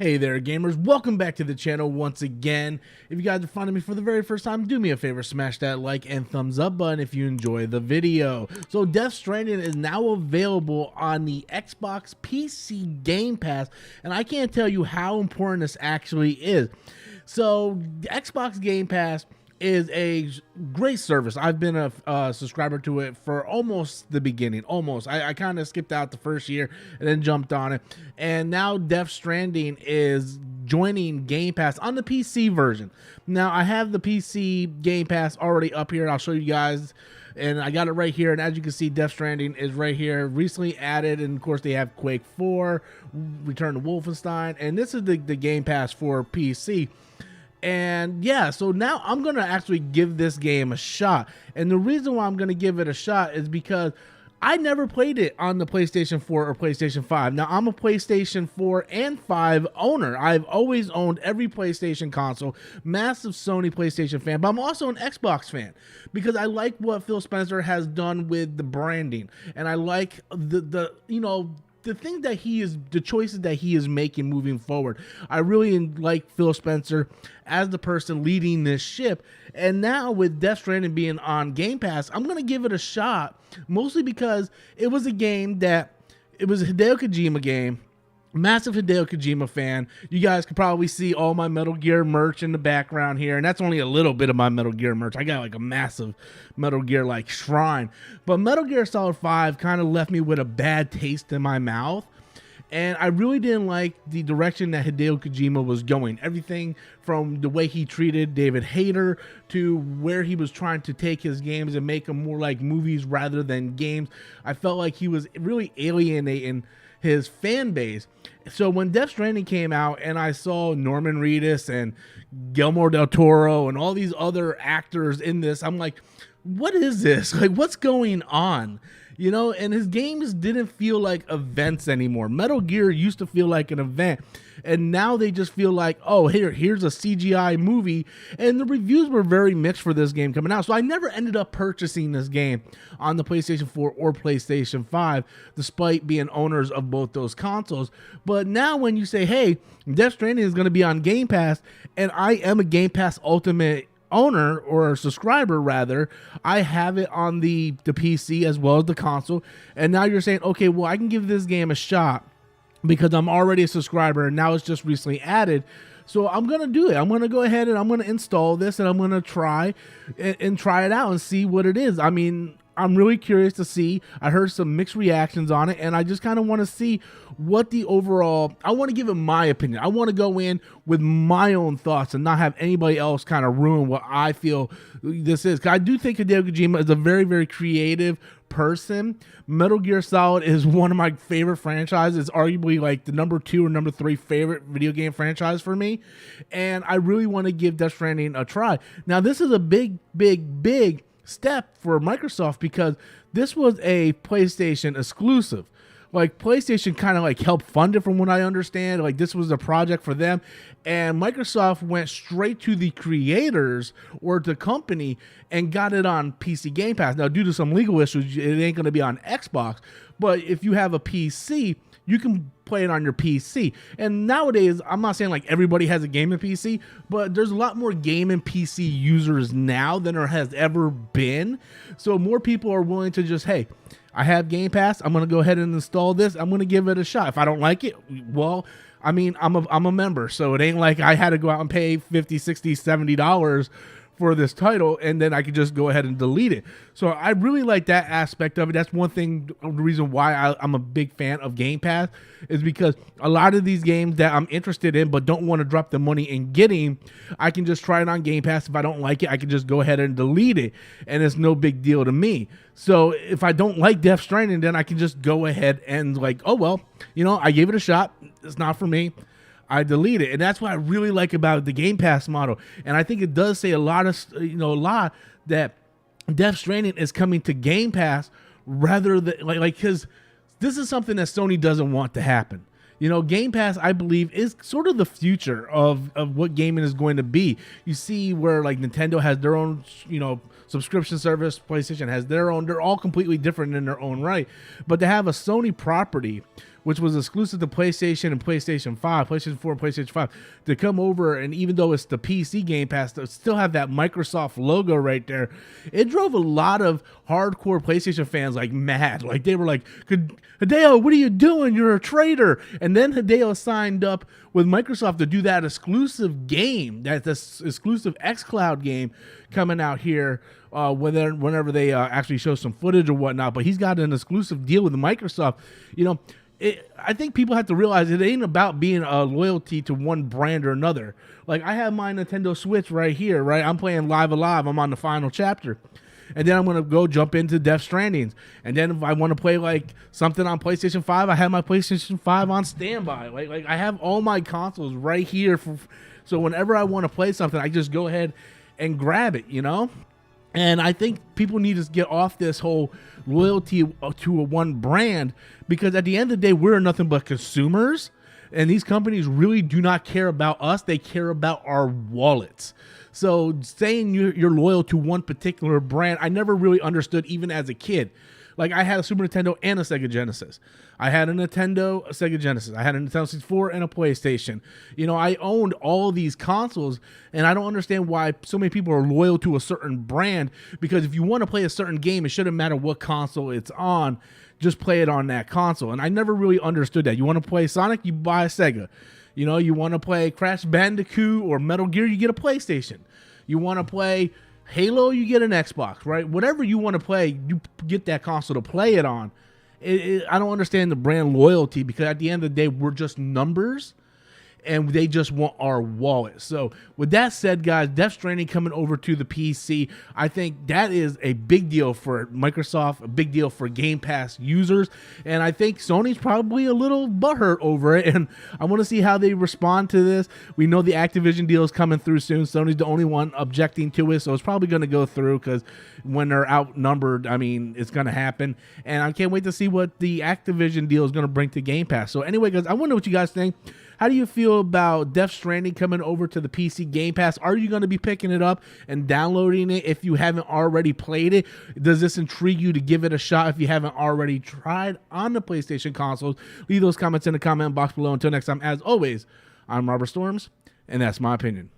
Hey there gamers, welcome back to the channel once again. If you guys are finding me for the very first time, do me a favor, smash that like and thumbs up button if you enjoy the video. So Death Stranding is now available on the Xbox PC Game Pass, and I can't tell you how important this actually is. So the Xbox Game Pass is a great service. I've been a subscriber to it for almost the beginning. I kind of skipped out the first year and then jumped on it. And now Death Stranding is joining Game Pass on the PC version. Now I have the PC Game Pass already up here. I'll show you guys. And I got it right here. And as you can see, Death Stranding is right here. Recently added. And of course, they have Quake 4, Return to Wolfenstein. And this is the Game Pass for PC. And yeah, so now I'm going to actually give this game a shot. And the reason why I'm going to give it a shot is because I never played it on the PlayStation 4 or PlayStation 5. Now, I'm a PlayStation 4 and 5 owner. I've always owned every PlayStation console, massive Sony PlayStation fan, but I'm also an Xbox fan because I like what Phil Spencer has done with the branding. And I like the thing that the choices that he is making moving forward. I really like Phil Spencer as the person leading this ship. And now with Death Stranding being on Game Pass, I'm going to give it a shot, mostly because it was a Hideo Kojima game. Massive Hideo Kojima fan. You guys could probably see all my Metal Gear merch in the background here, and that's only a little bit of my Metal Gear merch. I got like a massive Metal Gear like shrine. But Metal Gear Solid 5 kind of left me with a bad taste in my mouth, and I really didn't like the direction that Hideo Kojima was going. Everything from the way he treated David Hayter to where he was trying to take his games and make them more like movies rather than games. I felt like he was really alienating his fan base. So when Death Stranding came out and I saw Norman Reedus and Guillermo del Toro and all these other actors in this, I'm like, what is this? Like, what's going on? You know, and his games didn't feel like events anymore. Metal Gear used to feel like an event, and now they just feel like, oh, here's a CGI movie. And the reviews were very mixed for this game coming out. So I never ended up purchasing this game on the PlayStation 4 or PlayStation 5, despite being owners of both those consoles. But now when you say, hey, Death Stranding is going to be on Game Pass, and I am a Game Pass Ultimate owner, or a subscriber rather, I have it on the PC as well as the console, and now you're saying, okay, well, I can give this game a shot because I'm already a subscriber and now it's just recently added. So I'm going to do it. I'm going to go ahead and I'm going to install this, and I'm going to try it out and see what it is. I mean, I'm really curious to see. I heard some mixed reactions on it, and I just kind of want to see what the overall, I want to give it my opinion. I want to go in with my own thoughts and not have anybody else kind of ruin what I feel this is. 'Cause I do think Hideo Kojima is a very, very creative person. Metal Gear Solid is one of my favorite franchises. It's arguably like the number 2 or number 3 favorite video game franchise for me. And I really want to give Death Stranding a try. Now, this is a big step for Microsoft because this was a PlayStation exclusive. Like, PlayStation kind of like helped fund it from what I understand. Like, this was a project for them, and Microsoft went straight to the creators or the company and got it on PC Game Pass. Now, due to some legal issues, it ain't going to be on Xbox, but if you have a PC, you can play it on your PC. And nowadays, I'm not saying like everybody has a gaming PC, but there's a lot more gaming PC users now than there has ever been. So more people are willing to just, hey, I have Game Pass, I'm going to go ahead and install this. I'm going to give it a shot. If I don't like it, well, I mean, I'm a member, so it ain't like I had to go out and pay $50, $60, $70 for this title, and then I could just go ahead and delete it. So I really like that aspect of it. That's one thing, the reason why I'm a big fan of Game Pass is because a lot of these games that I'm interested in but don't want to drop the money in getting, I can just try it on Game Pass. If I don't like it, I can just go ahead and delete it, and it's no big deal to me. So if I don't like Death Stranding, then I can just go ahead and like, oh, well, you know, I gave it a shot. It's not for me. I delete it. And that's what I really like about the Game Pass model. And I think it does say a lot that Death Stranding is coming to Game Pass rather than because this is something that Sony doesn't want to happen. You know, Game Pass, I believe, is sort of the future of what gaming is going to be. You see where like Nintendo has their own, subscription service, PlayStation has their own. They're all completely different in their own right. But to have a Sony property which was exclusive to PlayStation and PlayStation 5, PlayStation 4 and PlayStation 5, to come over, and even though it's the PC Game Pass, to still have that Microsoft logo right there, it drove a lot of hardcore PlayStation fans like mad. Like they were like, Hideo, what are you doing? You're a traitor. And then Hideo signed up with Microsoft to do that exclusive game, that this exclusive xCloud game coming out here whenever they actually show some footage or whatnot. But he's got an exclusive deal with Microsoft. You know, I think people have to realize it ain't about being a loyalty to one brand or another. Like I have my Nintendo Switch right here, right? I'm playing Live Alive. I'm on the final chapter. And then I'm going to go jump into Death Stranding. And then if I want to play like something on PlayStation 5, I have my PlayStation 5 on standby. Like I have all my consoles right here. So whenever I want to play something, I just go ahead and grab it, you know? And I think people need to get off this whole loyalty to a one brand, because at the end of the day, we're nothing but consumers. And these companies really do not care about us. They care about our wallets. So saying you're loyal to one particular brand, I never really understood even as a kid. Like I had a Super Nintendo and a Sega Genesis. I had a Nintendo, a Sega Genesis. I had a Nintendo 64 and a PlayStation. You know, I owned all these consoles, and I don't understand why so many people are loyal to a certain brand, because if you want to play a certain game, it shouldn't matter what console it's on. Just play it on that console. And I never really understood that. You want to play Sonic, you buy a Sega. You know, you want to play Crash Bandicoot or Metal Gear, you get a PlayStation. You want to play Halo, you get an Xbox, right? Whatever you want to play, you get that console to play it on. I don't understand the brand loyalty, because at the end of the day, we're just numbers, and they just want our wallet. So with that said, guys, Death Stranding coming over to the PC, I think that is a big deal for Microsoft, a big deal for Game Pass users, and I think Sony's probably a little butthurt over it, and I want to see how they respond to this. We know the Activision deal is coming through soon. Sony's the only one objecting to it, so it's probably going to go through, because when they're outnumbered, I mean, it's going to happen, and I can't wait to see what the Activision deal is going to bring to Game Pass. So anyway, guys, I wonder what you guys think. How do you feel about Death Stranding coming over to the PC Game Pass? Are you going to be picking it up and downloading it if you haven't already played it? Does this intrigue you to give it a shot if you haven't already tried on the PlayStation consoles? Leave those comments in the comment box below. Until next time, as always, I'm Robert Storms, and that's my opinion.